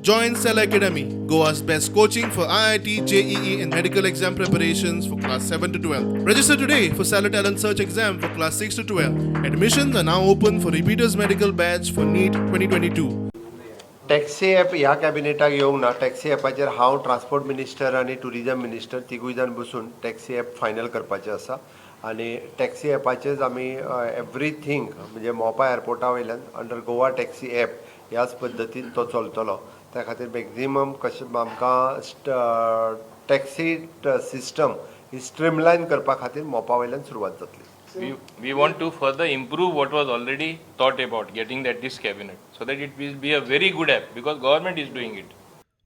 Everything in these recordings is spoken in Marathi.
Join Cell Academy, Goa's best coaching for IIT, JEE and medical exam preparations for class 7 to 12. Register today for Cell Talent Search exam for class 6 to 12. Admissions are now open for repeaters medical batch for NEET 2022. Taxi app ह्या कॅबिनेटाक येवंक ना. टॅक्सी ॲपाचेर हांव ट्रान्सपोर्ट मिनिस्टर आनी टुरिजम मिनिस्टर तिगूय जाण बसून टॅक्सी ॲप फायनल करपाचें आसा आनी टॅक्सी ॲपाचेच आमी एवरीथींग म्हणजे मोपा एअरपोर्टा वयल्यान अंडर गोवा टॅक्सी ॲप ह्याच पद्दतीन तो चलतलो. त्या खातीर मॅक्झिमम कशें आमकां टॅक्सी सिस्टम ही स्ट्रीमलायन करपा खातीर मोपा वयल्यान सुरवात जातली. We want to further improve what was already thought about getting that this cabinet so that it will be a very good app because government is doing it.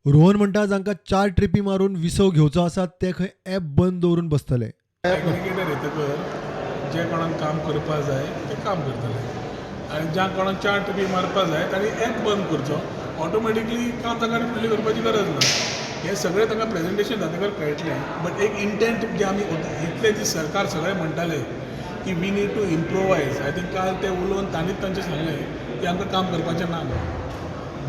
Rohan म्हणटा जांकां 4 ट्रिपी मारून विसव घेवचो आसा ते खंय ॲप बंद दवरून बसतले. एग्रिगेटर येतकर जे कोणाक काम करपा जाय ते काम करतले आनी ज्या कोणाक 4 ट्रिपी मारपा जाय तांणी ॲप बंद करचो. ऑटोमॅटिकली काम तांकां फुडली करपाची गरज ना. हे सगळें तांकां प्रेजेंटेशन जातकर कळटलें. बट एक इंटेंट जे आमी इतले दीस सरकार सगळे म्हणटाले की we need to improvise. I think काल ते उलोवन तांणीच तांचें सांगलें की आमकां काम करपाचें ना.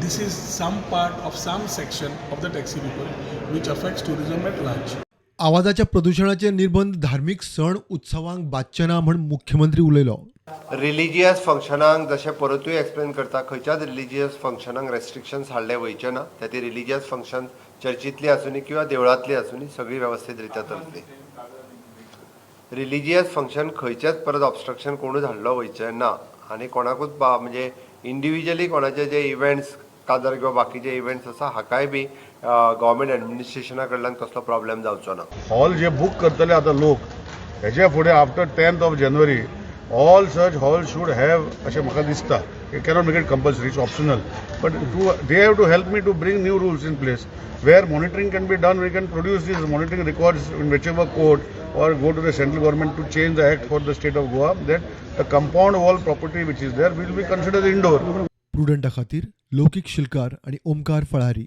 This is some part of some section of the taxi people which affects tourism at large. आवाजाच्या प्रदूषणाचे निर्बंध धार्मिक सण उत्सवांक बादचे ना म्हण मुख्यमंत्री उलयलो. रिलिजियस फंक्शनांक जशें परतूय एक्सप्लेन करता खंयच्याच रिलिजियस फंक्शनांक रेस्ट्रिक्शन्स हाडले वयचे ना. ती रिलिजियस फंक्शन चर्चींतली आसूनी किंवा देवळांतली आसूनी सगळी वेवस्थीत रित्या चलतली. रिलिजियस फंक्शन खंयचेच परत ऑब्स्ट्रक्शन कोणूच हाडलो वयचें ना आनी कोणाकूच म्हणजे इंडिविज्युअली कोणाचे जे इव्हेंट्स कादर किंवा बाकीचे इव्हेंट्स आसा हाकाय बी गव्हर्मेंट एडमिनिस्ट्रेशना कडल्यान कसलो प्रॉब्लेम जावचो ना. हॉल जे बूक करतले आतां लोक हेच्या फुडें after 10th of January all such hall should have अशें म्हाका दिसता. It cannot make it compulsory, it's optional, but they have to help me to bring new rules in place where monitoring can be done. We can produce these monitoring records in whichever court or go to the central government to change the act for the state of Goa that the compound wall property which is there will be considered indoor. प्रुडंटा खातीर लौकिक शिलकार आणि ओमकार फळारी.